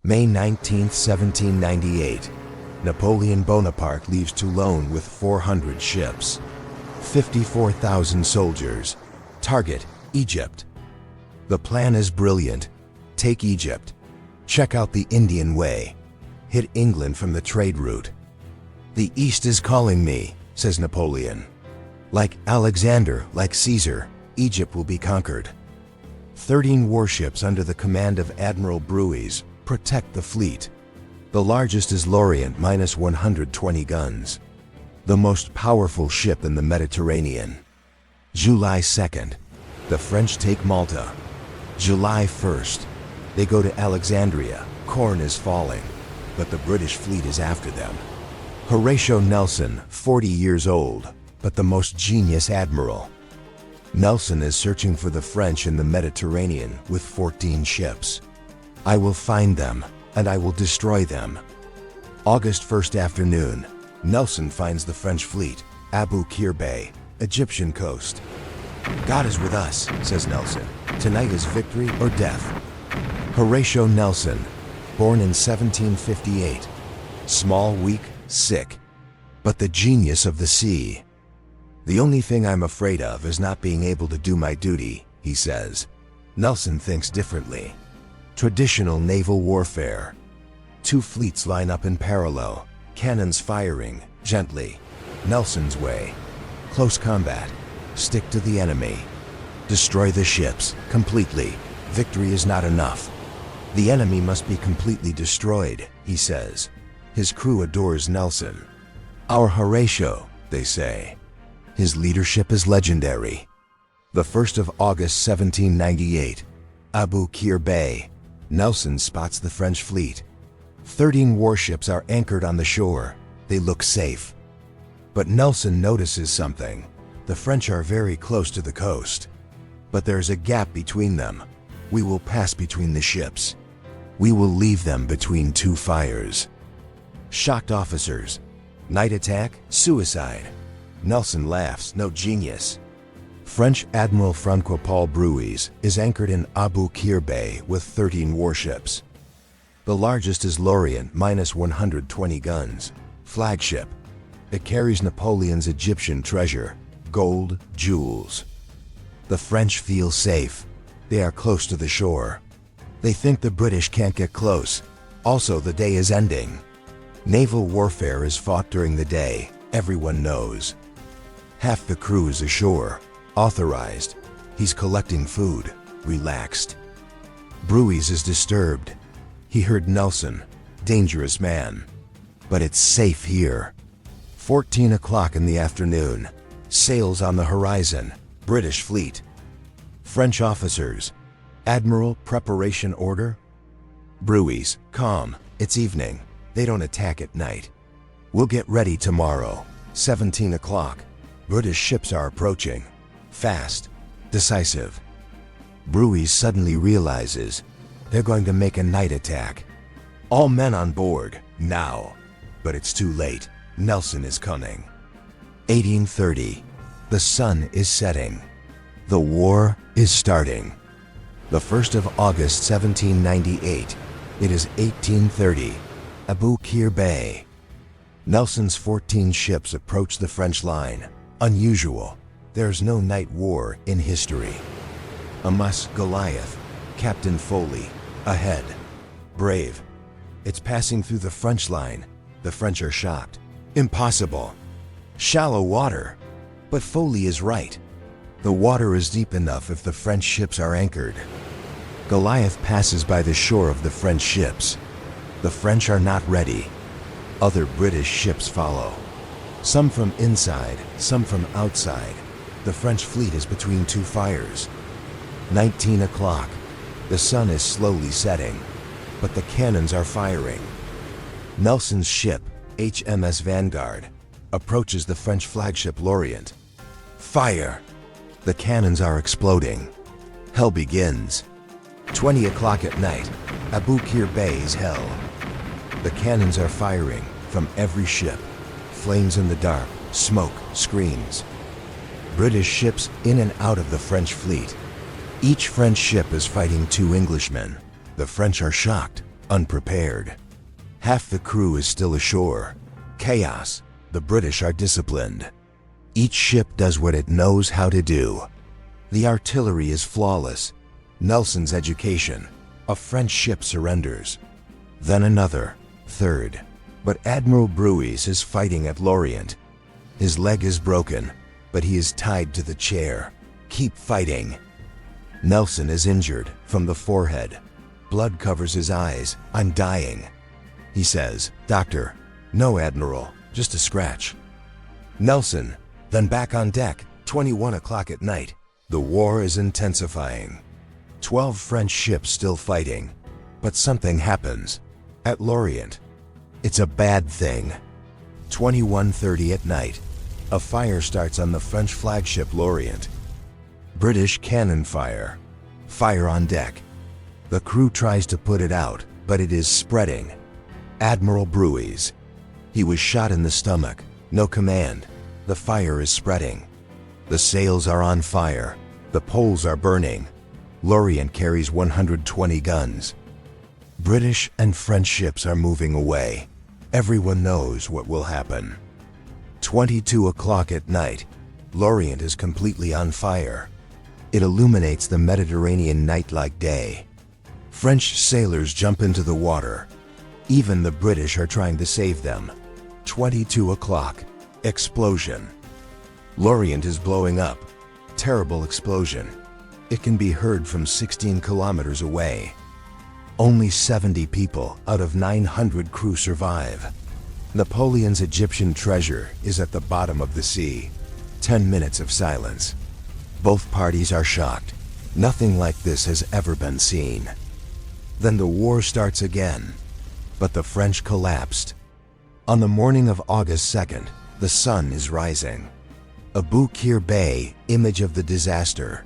May 19, 1798. Napoleon Bonaparte leaves Toulon with 400 ships, 54,000 soldiers. Target, Egypt. The plan is brilliant. Take Egypt. Check out the Indian Way. Hit England from the trade route. The East is calling me, says Napoleon. Like Alexander, like Caesar, Egypt will be conquered. 13 warships under the command of Admiral Brueys protect the fleet. The largest is Lorient, minus 120 guns. The most powerful ship in the Mediterranean. July 2nd, the French take Malta. July 1st, they go to Alexandria. Corn is falling, but the British fleet is after them. Horatio Nelson, 40 years old, but the most genius admiral. Nelson is searching for the French in the Mediterranean with 14 ships. I will find them, and I will destroy them. August 1st afternoon, Nelson finds the French fleet, Abu Qir Bay, Egyptian coast. God is with us, says Nelson. Tonight is victory or death. Horatio Nelson, born in 1758. Small, weak, sick, but the genius of the sea. The only thing I'm afraid of is not being able to do my duty, he says. Nelson thinks differently. Traditional naval warfare. Two fleets line up in parallel, cannons firing, gently. Nelson's way. Close combat. Stick to the enemy. Destroy the ships, completely. Victory is not enough. The enemy must be completely destroyed, he says. His crew adores Nelson. Our Horatio, they say. His leadership is legendary. The 1st of August 1798, Abu Qir Bay. Nelson spots the French fleet. 13 warships are anchored on the shore. They look safe. But Nelson notices something. The French are very close to the coast. But there's a gap between them. We will pass between the ships. We will leave them between two fires. Shocked officers. Night attack, suicide. Nelson laughs, no genius. French Admiral Francois-Paul Brueys is anchored in Abu Qir Bay with 13 warships. The largest is Lorient, minus 120 guns. Flagship. It carries Napoleon's Egyptian treasure, gold, jewels. The French feel safe. They are close to the shore. They think the British can't get close. Also, the day is ending. Naval warfare is fought during the day, everyone knows. Half the crew is ashore, authorized. He's collecting food, relaxed. Brueys is disturbed. He heard Nelson, dangerous man. But it's safe here. 14 o'clock in the afternoon. Sails on the horizon. British fleet. French officers. Admiral, preparation order? Brueys, calm. It's evening. They don't attack at night. We'll get ready tomorrow. 17 o'clock. British ships are approaching. Fast. Decisive. Brueys suddenly realizes they're going to make a night attack. All men on board, now. But it's too late. Nelson is coming. 1830. The sun is setting. The war is starting. The 1st of August 1798. It is 1830. Abu Qir Bay. Nelson's 14 ships approach the French line. Unusual. There's no night war in history. Amos Goliath. Captain Foley. Ahead. Brave. It's passing through the French line. The French are shocked. Impossible. Shallow water. But Foley is right. The water is deep enough if the French ships are anchored. Goliath passes by the shore of the French ships. The French are not ready. Other British ships follow. Some from inside, some from outside. The French fleet is between two fires. 19 o'clock. The sun is slowly setting, but the cannons are firing. Nelson's ship, HMS Vanguard, approaches the French flagship Lorient. Fire! The cannons are exploding. Hell begins. 20 o'clock at night, Abu Qir Bay is hell. The cannons are firing from every ship. Flames in the dark, smoke, screams. British ships in and out of the French fleet. Each French ship is fighting two Englishmen. The French are shocked, unprepared. Half the crew is still ashore. Chaos. The British are disciplined. Each ship does what it knows how to do. The artillery is flawless. Nelson's education. A French ship surrenders. Then another, third. But Admiral Brueys is fighting at Lorient. His leg is broken, but he is tied to the chair. Keep fighting. Nelson is injured from the forehead. Blood covers his eyes. I'm dying. He says, "Doctor." "No, Admiral, just a scratch." Nelson, then back on deck, 21 o'clock at night. The war is intensifying. 12 French ships still fighting. But something happens. At Lorient. It's a bad thing. 21:30 at night. A fire starts on the French flagship Lorient. British cannon fire. Fire on deck. The crew tries to put it out, but it is spreading. Admiral Brueys. He was shot in the stomach. No command. The fire is spreading. The sails are on fire. The poles are burning. Lorient carries 120 guns. British and French ships are moving away. Everyone knows what will happen. 22 o'clock at night. Lorient is completely on fire. It illuminates the Mediterranean night like day. French sailors jump into the water. Even the British are trying to save them. 22 o'clock. Explosion. Lorient is blowing up. Terrible explosion. It can be heard from 16 kilometers away. Only 70 people out of 900 crew survive. Napoleon's Egyptian treasure is at the bottom of the sea. 10 minutes of silence. Both parties are shocked. Nothing like this has ever been seen. Then the war starts again. But the French collapsed. On the morning of August 2nd, the sun is rising. Abu Qir Bay, image of the disaster.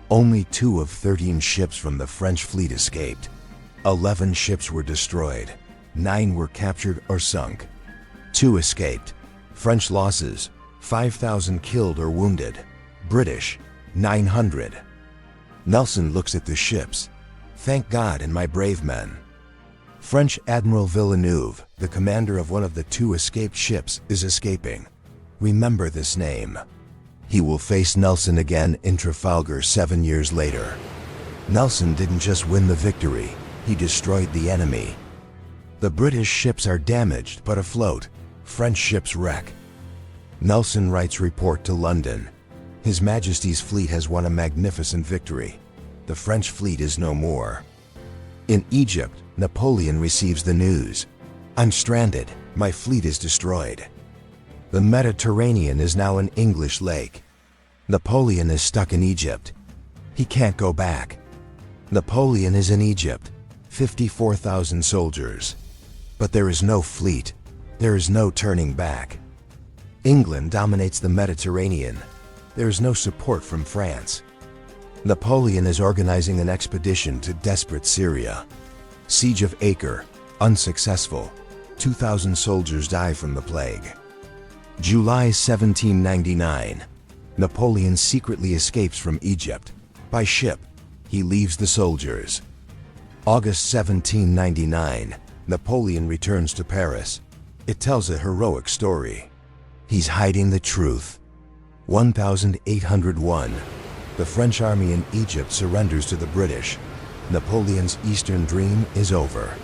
Only 2 of 13 ships from the French fleet escaped. 11 ships were destroyed. 9 were captured or sunk. 2 escaped. French losses, 5,000 killed or wounded. British, 900. Nelson looks at the ships. "Thank God and my brave men." French Admiral Villeneuve, the commander of one of the 2 escaped ships, is escaping. Remember this name. He will face Nelson again in Trafalgar 7 years later. Nelson didn't just win the victory, he destroyed the enemy. The British ships are damaged but afloat. French ships wreck. Nelson writes report to London. His Majesty's fleet has won a magnificent victory. The French fleet is no more. In Egypt, Napoleon receives the news. "I'm stranded. My fleet is destroyed." The Mediterranean is now an English lake. Napoleon is stuck in Egypt. He can't go back. Napoleon is in Egypt. 54,000 soldiers. But there is no fleet. There is no turning back. England dominates the Mediterranean. There is no support from France. Napoleon is organizing an expedition to desperate Syria. Siege of Acre, unsuccessful. 2,000 soldiers die from the plague. July 1799. Napoleon secretly escapes from Egypt. By ship, he leaves the soldiers. August 1799. Napoleon returns to Paris. It tells a heroic story. He's hiding the truth. 1801. The French army in Egypt surrenders to the British. Napoleon's Eastern dream is over.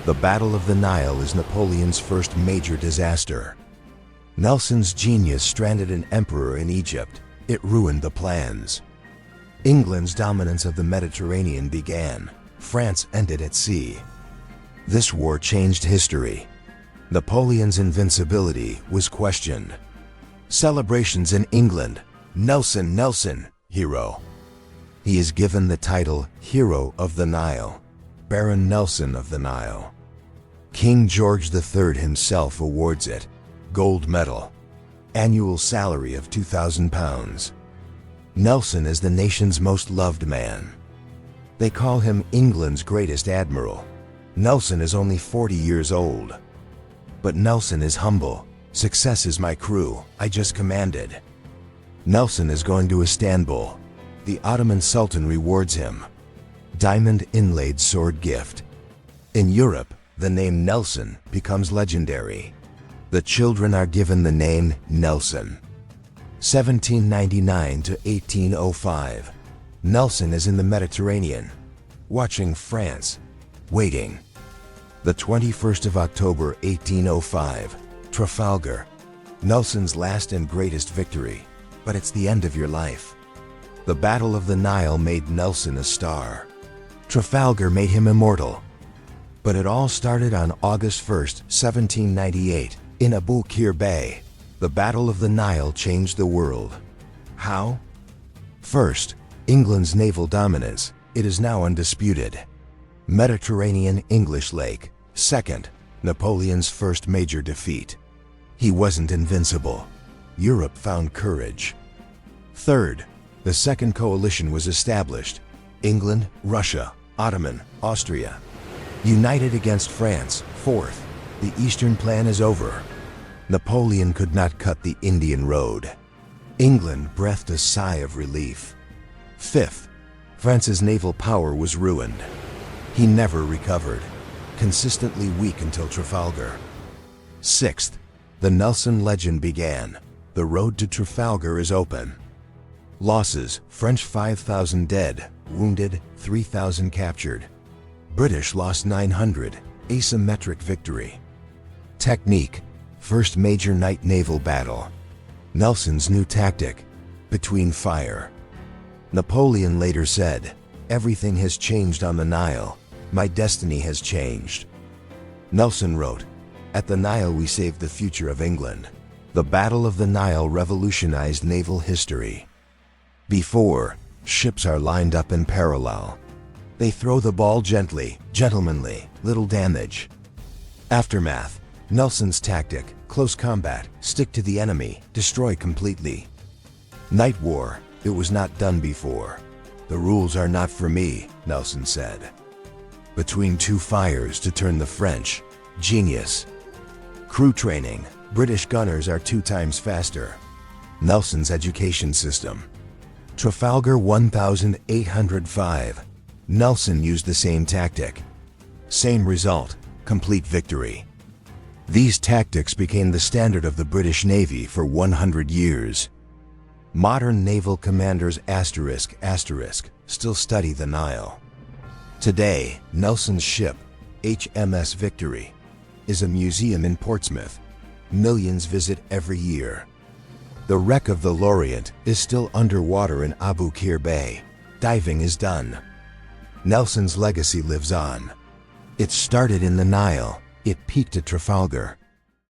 The Battle of the Nile is Napoleon's first major disaster. Nelson's genius stranded an emperor in Egypt. It ruined the plans. England's dominance of the Mediterranean began. France ended at sea. This war changed history. Napoleon's invincibility was questioned. Celebrations in England. "Nelson, Nelson, hero." He is given the title Hero of the Nile, Baron Nelson of the Nile. King George III himself awards it. Gold medal. Annual salary of £2,000. Nelson is the nation's most loved man. They call him England's greatest admiral. Nelson is only 40 years old. But Nelson is humble. "Success is my crew, I just commanded." Nelson is going to Istanbul. The Ottoman Sultan rewards him. Diamond inlaid sword gift. In Europe, the name Nelson becomes legendary. The children are given the name Nelson. 1799 to 1805. Nelson is in the Mediterranean, watching France, waiting. The 21st of October 1805, Trafalgar. Nelson's last and greatest victory, but it's the end of your life. The Battle of the Nile made Nelson a star. Trafalgar made him immortal. But it all started on August 1st, 1798, in Abu Qir Bay. The Battle of the Nile changed the world. How? First, England's naval dominance. It is now undisputed. Mediterranean English Lake. Second, Napoleon's first major defeat. He wasn't invincible. Europe found courage. Third, the Second Coalition was established. England, Russia, Ottoman, Austria, united against France. Fourth, the Eastern Plan is over. Napoleon could not cut the Indian Road. England breathed a sigh of relief. Fifth, France's naval power was ruined. He never recovered, consistently weak until Trafalgar. Sixth, the Nelson legend began. The road to Trafalgar is open. Losses: French 5,000 dead, wounded, 3,000 captured. British lost 900, asymmetric victory. Technique: first major night naval battle. Nelson's new tactic: between fire. Napoleon later said, "Everything has changed on the Nile. My destiny has changed." Nelson wrote, "At the Nile we saved the future of England." The Battle of the Nile revolutionized naval history. Before, ships are lined up in parallel. They throw the ball gently, gentlemanly, little damage. Aftermath: Nelson's tactic: close combat, stick to the enemy, destroy completely. Night war: it was not done before. "The rules are not for me," Nelson said. Between two fires to turn the French. Genius. Crew training: British gunners are 2 times faster. Nelson's education system. Trafalgar 1805. Nelson used the same tactic. Same result: complete victory. These tactics became the standard of the British Navy for 100 years. Modern naval commanders still study the Nile. Today, Nelson's ship, HMS Victory, is a museum in Portsmouth. Millions visit every year. The wreck of the Lorient is still underwater in Abu Qir Bay. Diving is done. Nelson's legacy lives on. It started in the Nile. It peaked at Trafalgar.